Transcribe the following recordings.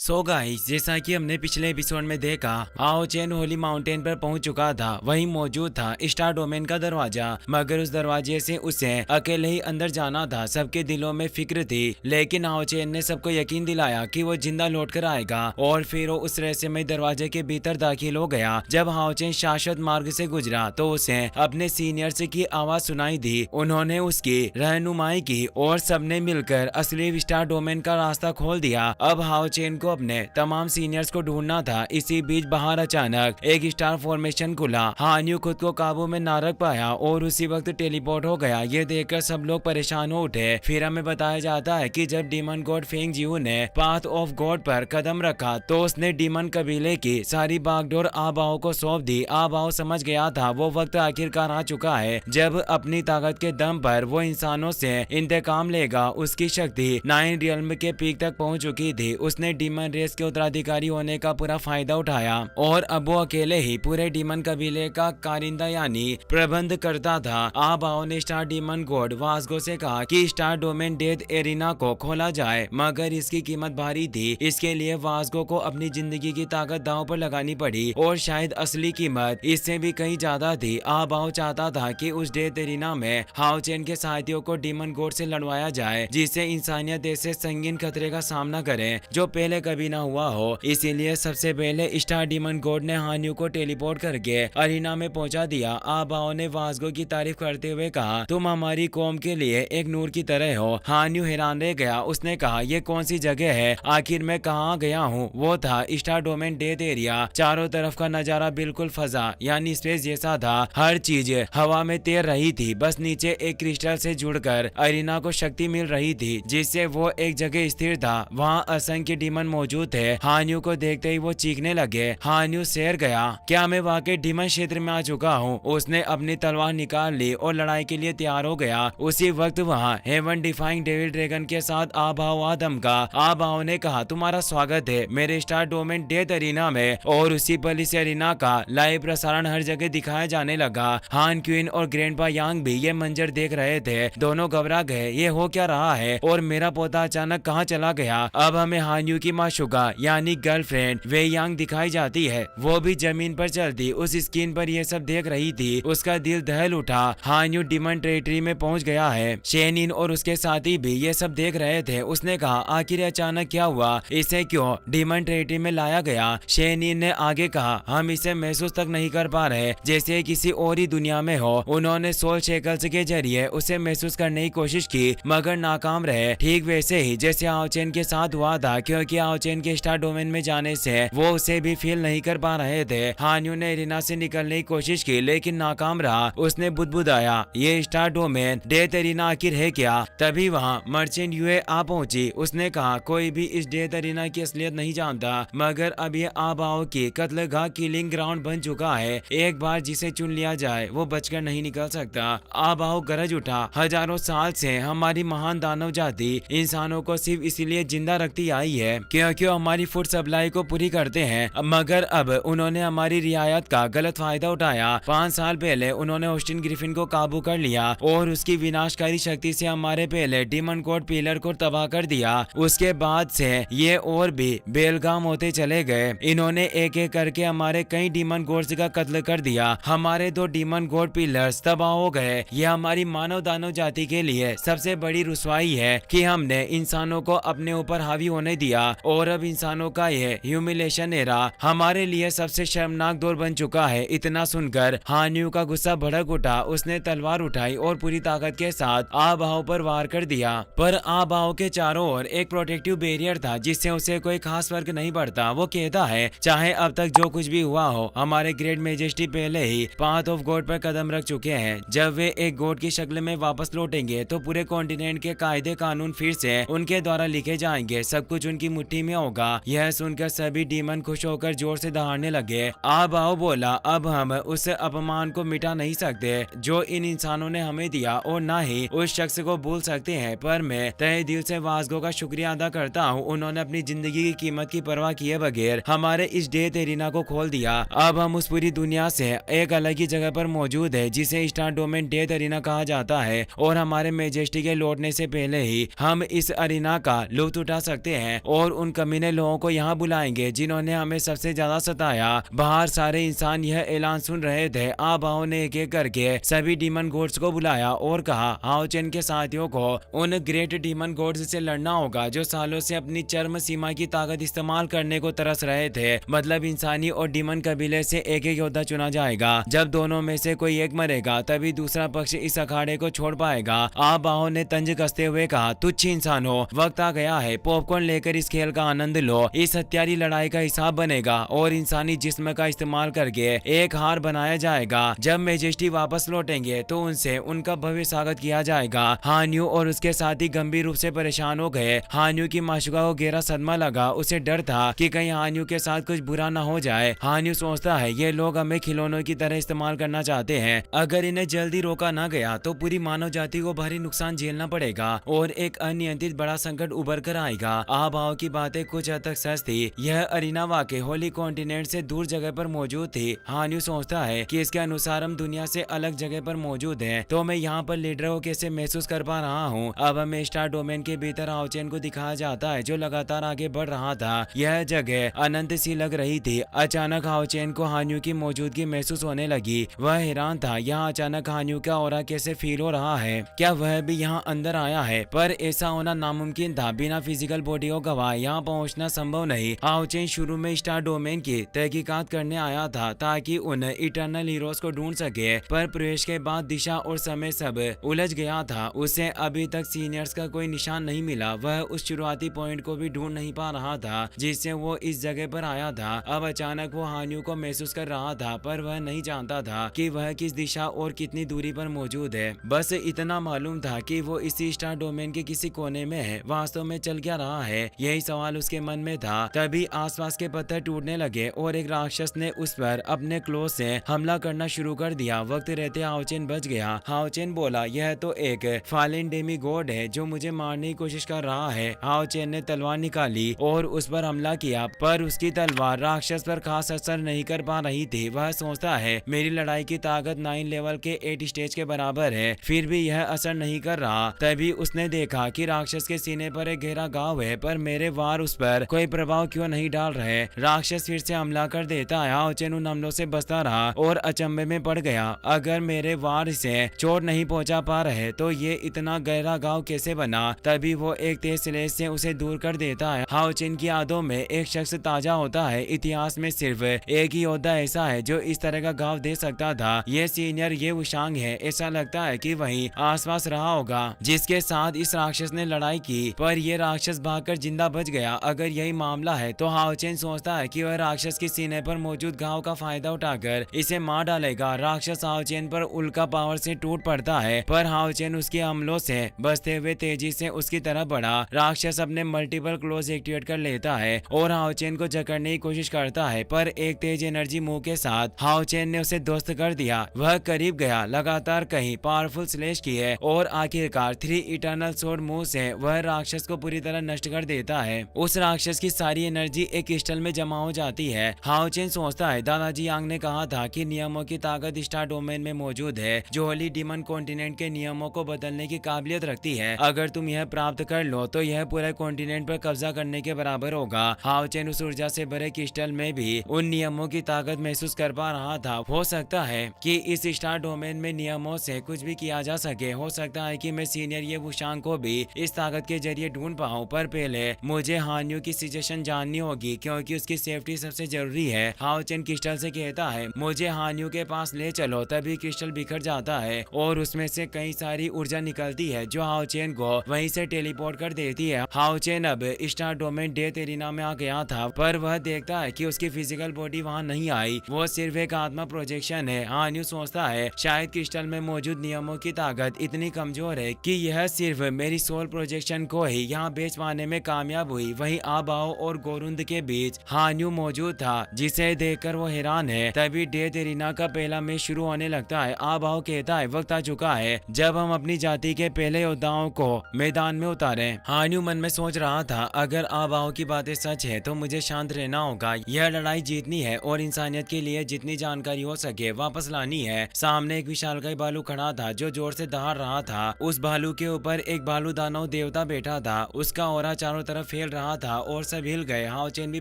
So guys, जैसा कि हमने पिछले एपिसोड में देखा, आओ चेन होली माउंटेन पर पहुंच चुका था। वहीं मौजूद था स्टार डोमेन का दरवाजा, मगर उस दरवाजे से उसे अकेले ही अंदर जाना था। सबके दिलों में फिक्र थी, लेकिन आओ चेन ने सबको यकीन दिलाया कि वो जिंदा लौट कर आएगा। और फिर वो उस रहस्यमय दरवाजे के भीतर दाखिल हो गया। जब आओ चेन शाश्वत मार्ग से गुजरा तो उसे अपने सीनियर्स की आवाज सुनाई दी। उन्होंने उसकी रहनुमाई की और सबने मिलकर असली स्टार डोमेन का रास्ता खोल दिया। अब आओ चेन को अपने तमाम सीनियर्स को ढूंढना था। इसी बीच बाहर अचानक एक स्टार फॉर्मेशन खुला। हान्यू खुद को काबू में ना रख पाया और उसी वक्त टेलीपोर्ट हो गया। ये देखकर सब लोग परेशान हो उठे। फिर हमें बताया जाता है कि जब डीमन गॉड फेंग जियू ने पाथ ऑफ गॉड पर कदम रखा तो उसने डीमन कबीले की सारी बागडोर आबाओ को सौंप दी। आबाओ समझ गया था वो वक्त आखिरकार आ चुका है जब अपनी ताकत के दम पर वो इंसानों से इंतकाम लेगा। उसकी शक्ति 9 रियल्म के पीक तक पहुंच चुकी थी। उसने डीमन रेस के उत्तराधिकारी होने का पूरा फायदा उठाया और अब वो अकेले ही पूरे डीमन कबीले का कारिंदा यानी प्रबंध करता था। आबाओ ने स्टार डीमन गॉड वास्गो से कहा कि स्टार डोमेन डेथ एरिना को खोला जाए, मगर इसकी कीमत भारी थी। इसके लिए वास्गो को अपनी जिंदगी की ताकत दांव पर लगानी पड़ी और शायद असली कीमत इससे भी कहीं ज्यादा थी। आबाओ चाहता था कि उस डेथ एरिना में हाओ चेन के साथियों को डीमन गॉड से लड़वाया जाए, जिससे इंसानियत ऐसे संगीन खतरे का सामना करे जो पहले कभी ना हुआ हो। इसीलिए सबसे पहले स्टार डीमन गॉड ने हान्यू को टेलीपोर्ट करके अरीना में पहुंचा दिया। आबाओ ने वास्गो की तारीफ करते हुए कहा, तुम हमारी कौम के लिए एक नूर की तरह हो। हान्यू हैरान रह गया। उसने कहा, ये कौन सी जगह है? आखिर मैं कहाँ गया हूँ? वो था स्टार डोमेन डेथ एरिया। चारों तरफ का नजारा बिल्कुल फजा यानी स्पेस जैसा था। हर चीज हवा में तैर रही थी। बस नीचे एक क्रिस्टल से जुड़कर अरीना को शक्ति मिल रही थी, जिससे वो एक जगह स्थिर था। वहाँ असंख्य डीमन मौजूद थे। हान्यू को देखते ही वो चीखने लगे। हान्यू शहर गया, क्या मैं वाकई डीमन क्षेत्र में आ चुका हूँ? उसने अपनी तलवार निकाल ली और लड़ाई के लिए तैयार हो गया। उसी वक्त वहाँ हेवन डिफाइंग डेविल ड्रैगन के साथ आबाओ आदम का। आबाओ ने कहा, तुम्हारा स्वागत है मेरे स्टार डोमेन डेथ अरीना में। और उसी पल इस अरीना का लाइव प्रसारण हर जगह दिखाया जाने लगा। हान क्वीन और ग्रैंडपा यांग भी ये मंजर देख रहे थे। दोनों घबरा गए, ये हो क्या रहा है और मेरा पोता अचानक कहाँ चला गया? अब हमें हान्यू की माशुका यानी गर्लफ्रेंड वे यांग दिखाई जाती है। वो भी जमीन पर चलती उस स्क्रीन पर ये सब देख रही थी। उसका दिल दहल उठा। हान्यू डीमन टेरिटरी में पहुंच गया है। शेनिन और उसके साथी भी ये सब देख रहे थे। उसने कहा, आखिर अचानक क्या हुआ? इसे क्यों डीमन टेरिटरी में लाया गया? शेनिन ने आगे कहा, हम इसे महसूस तक नहीं कर पा रहे, जैसे किसी और ही दुनिया में हो। उन्होंने सोल शेकल्स के जरिए उसे महसूस करने की कोशिश की, मगर नाकाम रहे। ठीक वैसे ही जैसे आओ चेन के साथ हुआ था, क्योंकि आओ चेन के स्टार डोमेन में जाने से वो उसे भी फील नहीं कर पा रहे थे। हान्यू ने एरिना से निकलने की कोशिश की, लेकिन नाकाम रहा। उसने बुदबुदाया, ये स्टार डोमेन डेथ एरिना आखिर है क्या? तभी वहाँ मर्चेंट यूए आ पहुंची। उसने कहा, कोई भी इस डेथ एरिना की असलियत नहीं जानता, मगर अब ये आबाओ की कत्लगाह किलिंग ग्राउंड बन चुका है। एक बार जिसे चुन लिया जाए वो बचकर नहीं निकल सकता। आबाओ गरज उठा, हजारों साल से हमारी महान दानव जाति इंसानों को सिर्फ इसीलिए जिंदा रखती आई है क्योंकि हमारी फूड सप्लाई को पूरी करते हैं, मगर अब उन्होंने हमारी रियायत का गलत फायदा उठाया। 5 साल पहले उन्होंने ऑस्टिन ग्रिफिन को काबू कर लिया और उसकी विनाशकारी शक्ति से हमारे पहले डीमन कोड पिलर को तबाह कर दिया। उसके बाद से ये और भी बेलगाम होते चले गए। इन्होंने एक एक करके हमारे कई डीमन गोड्स का कत्ल कर दिया। हमारे 2 डीमन गोड पिलर्स तबाह हो गए। ये हमारी मानव दानव जाति के लिए सबसे बड़ी रुसवाई है कि हमने इंसानों को अपने ऊपर हावी होने दिया और अब इंसानों का ये ह्यूमिलेशन एरा हमारे लिए सबसे शर्मनाक दौर बन चुका है। इतना सुनकर हान्यू का गुस्सा भड़क उठा। उसने तलवार उठाई और पूरी ताकत के साथ आबाओ पर वार कर दिया, पर आबाओ के चारों ओर एक प्रोटेक्टिव बैरियर था जिससे उसे कोई खास फर्क नहीं पड़ता। वो कहता है, चाहे अब तक जो कुछ भी हुआ हो, हमारे ग्रेट मेजेस्टी पहले ही पाथ ऑफ गॉड पर कदम रख चुके हैं। जब वे एक गॉड की शक्ल में वापस लौटेंगे तो पूरे कॉन्टिनेंट के कायदे कानून फिर से उनके द्वारा लिखे जाएंगे। सब कुछ उनकी मुट्ठी में होगा। यह सुनकर सभी डीमन खुश होकर जोर से दहाड़ने लगे। आबाओ बोला, अब हम उस अपमान को मिटा नहीं सकते जो इन इंसानों ने हमें दिया और ना ही उस शख्स को भूल सकते हैं, पर मैं तहे दिल से वास्गो का शुक्रिया अदा करता हूँ। उन्होंने अपनी जिंदगी की कीमत की परवाह किए बगैर हमारे इस डेथ एरिना को खोल दिया। अब हम उस पूरी दुनिया से एक अलग ही जगह पर मौजूद है जिसे स्टार डोमेन डेथ एरिना कहा जाता है, और हमारे मेजेस्टी के लौटने से पहले ही हम इस अरीना का लुत्फ उठा सकते हैं और उन हम कमीने लोगों को यहाँ बुलाएंगे जिन्होंने हमें सबसे ज्यादा सताया। बाहर सारे इंसान यह ऐलान सुन रहे थे। आबाओ ने एक एक करके सभी डीमन गॉड्स को बुलाया और कहा हाओ चेन के साथियों को उन ग्रेट डीमन गॉड्स से लड़ना होगा जो सालों से अपनी चरम सीमा की ताकत इस्तेमाल करने को तरस रहे थे। मतलब इंसानी और डीमन कबीले से एक एक योद्धा चुना जाएगा। जब दोनों में से कोई एक मरेगा तभी दूसरा पक्ष इस अखाड़े को छोड़ पाएगा। आबाओ ने तंज कसते हुए कहा तुच्छ इंसानों, वक्त आ गया है, पॉपकॉर्न लेकर इस खेल का आनंद लो। इस हत्यारी लड़ाई का हिसाब बनेगा और इंसानी जिस्म का इस्तेमाल करके एक हार बनाया जाएगा। जब मेजेस्टी वापस लौटेंगे तो उनसे उनका भव्य स्वागत किया जाएगा। हान्यू और उसके साथी गंभीर रूप से परेशान हो गए। हान्यू की माशुका को गहरा सदमा लगा। उसे डर था कि कहीं हान्यू के साथ कुछ बुरा न हो जाए। हान्यू सोचता है ये लोग हमें खिलौनों की तरह इस्तेमाल करना चाहते हैं। अगर इन्हें जल्दी रोका न गया तो पूरी मानव जाति को भारी नुकसान झेलना पड़ेगा और एक अनियंत्रित बड़ा संकट उभर कर आएगा। आबाओ की बातें कुछ हद तक सच थी। यह अरीना वाकई होली कॉन्टिनेंट से दूर जगह पर मौजूद थी। हान्यू सोचता है कि इसके अनुसार हम दुनिया से अलग जगह पर मौजूद हैं, तो मैं यहाँ पर लीडर को कैसे महसूस कर पा रहा हूँ। अब हमें स्टार डोमेन के भीतर हाओ चेन को दिखाया जाता है जो लगातार आगे बढ़ रहा था। यह जगह अनंत सी लग रही थी। अचानक हाओ चेन को हान्यू की मौजूदगी महसूस होने लगी। वह हैरान था, यहाँ अचानक हान्यू का ऑरा कैसे फील हो रहा है, क्या वह भी यहाँ अंदर आया है। पर ऐसा होना नामुमकिन था। बिना फिजिकल बॉडी को गवाए यहाँ पहुँचना संभव नहीं। हाओ चेन शुरू में स्टार डोमेन की तहकीकात करने आया था ताकि उन इटर्नल हीरोज को ढूंढ सके, पर प्रवेश के बाद दिशा और समय सब उलझ गया था। उसे अभी तक सीनियर्स का कोई निशान नहीं मिला। वह उस शुरुआती पॉइंट को भी ढूंढ नहीं पा रहा था जिससे वो इस जगह पर आया था। अब अचानक वो हान्यू को महसूस कर रहा था, पर वह नहीं जानता था कि वह किस दिशा और कितनी दूरी पर मौजूद है। बस इतना मालूम था कि वो इसी स्टार डोमेन के किसी कोने में है। वास्तव में चल क्या रहा है, यही सवाल उसके मन में था। तभी आसपास के पत्थर टूटने लगे और एक राक्षस ने उस पर अपने क्लोज से हमला करना शुरू कर दिया। वक्त रहते हाओ चेन बच गया। हाओ चेन बोला यह तो एक फालिन डेमी गॉड है जो मुझे मारने की कोशिश कर रहा है। हाओ चेन ने तलवार निकाली और उस पर हमला किया, पर उसकी तलवार राक्षस पर खास असर नहीं कर पा रही थी। वह सोचता है मेरी लड़ाई की ताकत 9 लेवल के 8 स्टेज के बराबर है, फिर भी यह असर नहीं कर रहा। तभी उसने देखा कि राक्षस के सीने पर एक गहरा घाव है, पर मेरे वार उस पर कोई प्रभाव क्यों नहीं डाल रहे। राक्षस फिर से हमला कर देता है। हाओ चेन उन हमलों से बचता रहा और अचंभे में पड़ गया। अगर मेरे वार इसे चोट नहीं पहुंचा पा रहे तो ये इतना गहरा घाव कैसे बना। तभी वो एक तेज स्लेज से उसे दूर कर देता है। हाओ चेन की यादों में एक शख्स ताजा होता है। इतिहास में सिर्फ एक ही योद्धा ऐसा है जो इस तरह का घाव दे सकता था। ये सीनियर ये वुशांग है। ऐसा लगता है कि वही आसपास रहा होगा जिसके साथ इस राक्षस ने लड़ाई की, पर यह राक्षस भागकर जिंदा बच गया। अगर यही मामला है तो हाओ चेन सोचता है कि वह राक्षस के सीने पर मौजूद घाव का फायदा उठाकर इसे मार डालेगा। राक्षस हाओ चेन पर उल्का पावर से टूट पड़ता है, पर हाओ चेन उसके हमलों से बचते हुए तेजी से उसकी तरफ बढ़ा। राक्षस अपने मल्टीपल क्लोज एक्टिवेट कर लेता है और हाओ चेन को जकड़ने की कोशिश करता है, पर एक तेज एनर्जी मूव के साथ हाओ चेन ने उसे ध्वस्त कर दिया। वह करीब गया, लगातार कहीं पावरफुल स्लैश किए और आखिरकार 3 इटर्नल स्वॉर्ड मूव से वह राक्षस को पूरी तरह नष्ट कर देता है। उस राक्षस की सारी एनर्जी एक क्रिस्टल में जमा हो जाती है। हाओ चेन सोचता है दादाजी यांग ने कहा था कि नियमों की ताकत स्टार डोमेन में मौजूद है जो होली डीमन कॉन्टिनेंट के नियमों को बदलने की काबिलियत रखती है। अगर तुम यह प्राप्त कर लो तो यह पूरे कॉन्टिनेंट पर कब्जा करने के बराबर होगा। हाओ चेन उस ऊर्जा से भरे क्रिस्टल में भी उन नियमों की ताकत महसूस कर पा रहा था। हो सकता है कि इस स्टार डोमेन में नियमों से कुछ भी किया जा सके। हो सकता है कि मैं सीनियर ये वुशांग को भी इस ताकत के जरिए ढूंढ पाऊं, पर पहले मुझे हान्यू की सिचुएशन जाननी होगी क्योंकि उसकी सेफ्टी सबसे जरूरी है। हाओ चेन क्रिस्टल से कहता है मुझे हान्यू के पास ले चलो। तभी क्रिस्टल बिखर जाता है और उसमें से कई सारी ऊर्जा निकलती है जो हाओ चेन को वहीं से टेलीपोर्ट कर देती है। हाओ चेन अब स्टार डोमेन डेथ एरिना में आ गया था, पर वह देखता है कि उसकी फिजिकल बॉडी वहां नहीं आई, वो सिर्फ एक आत्मा प्रोजेक्शन है। हान्यू सोचता है शायद क्रिस्टल में मौजूद नियमों की ताकत इतनी कमजोर है कि यह सिर्फ मेरी सोल प्रोजेक्शन को ही यहाँ बेच पाने में कामयाब हुई। वहीं आबाओ और गोरुंद के बीच हान्यू मौजूद था जिसे देखकर वो हैरान है। तभी डेथ एरिना का पहला मैच शुरू होने लगता है। आबाओ कहता है वक्त आ चुका है जब हम अपनी जाति के पहले योद्धाओं को मैदान में उतारें। हान्यू मन में सोच रहा था अगर आबाओ की बातें सच है तो मुझे शांत रहना होगा। यह लड़ाई जीतनी है और इंसानियत के लिए जितनी जानकारी हो सके वापस लानी है। सामने एक विशालकाय भालू खड़ा था जो जोर से दहाड़ रहा था। उस भालू के ऊपर एक भालू दानव देवता बैठा था। उसका ऑरा चारों तरफ फैल रहा था और सब हिल गए। हाओ चेन भी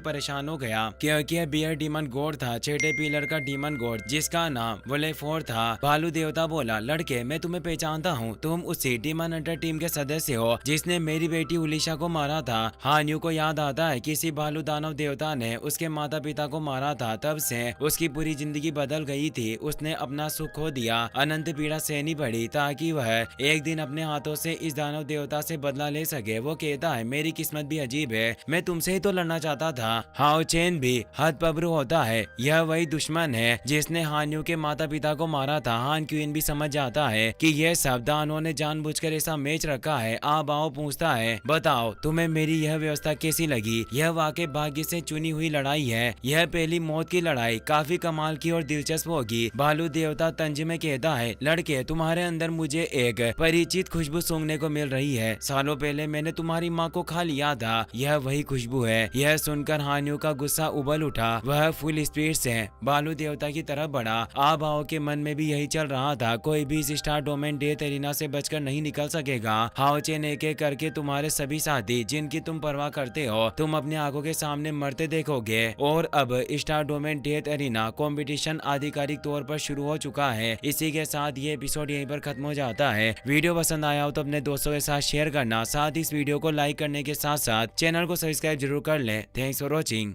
परेशान हो गया क्योंकि यह बियर डीमन गॉड था, छठे पिलर का डीमन गॉड जिसका नाम वोलेफोर था। भालू देवता बोला, लड़के मैं तुम्हें पहचानता हूँ, तुम उसी डीमन हंटर टीम के सदस्य हो जिसने मेरी बेटी उलिशा को मारा था। हान्यू को याद आता है किसी भालू दानव देवता ने उसके माता पिता को मारा था, तब से उसकी पूरी जिंदगी बदल गई थी। उसने अपना सुख खो दिया, अनंत पीड़ा सहनी पड़ी ताकि वह एक दिन अपने हाथों से इस दानव देवता से बदला ले सके। वो कहता है मेरी किस्मत भी अजीब है, मैं तुमसे ही तो लड़ना चाहता था। हाओ चेन भी हतपबरू होता है, यह वही दुश्मन है जिसने हान्यू के माता पिता को मारा था। हान क्वीन भी समझ जाता है कि यह सब दानवों ने जानबूझकर ऐसा मेच रखा है। आओ पूछता है, बताओ तुम्हें मेरी यह व्यवस्था कैसी लगी? यह वाकई भाग्य से चुनी हुई लड़ाई है, यह पहली मौत की लड़ाई काफी कमाल की और दिलचस्प होगी। भालू देवता तंज में कहता है, लड़के तुम्हारे अंदर मुझे एक परिचित खुशबू सूंघने को मिल रही है, सालों पहले मैंने तुम्हारी माँ को खा लिया था, यह वही खुशबू है। यह सुनकर हान्यू का गुस्सा उबल उठा, वह फुल स्पीड से भालू देवता की तरफ बढ़ा। आओ के मन में भी यही चल रहा था, कोई भी इस स्टार डोमेन डेथ एरिना से बचकर नहीं निकल सकेगा। हाओ चेन एक एक करके तुम्हारे सभी साथी जिनकी तुम परवाह करते हो तुम अपनी आंखों के सामने मरते देखोगे। और अब star domain death arena competition आधिकारिक तौर पर शुरू हो चुका है। इसी के साथ ये एपिसोड यहीं पर खत्म हो जाता है। वीडियो पसंद आया हो तो अपने दोस्तों के साथ शेयर करना, साथ ही इस वीडियो को लाइक करने के साथ साथ चैनल को सब्सक्राइब जरूर कर लें। Thanks for watching.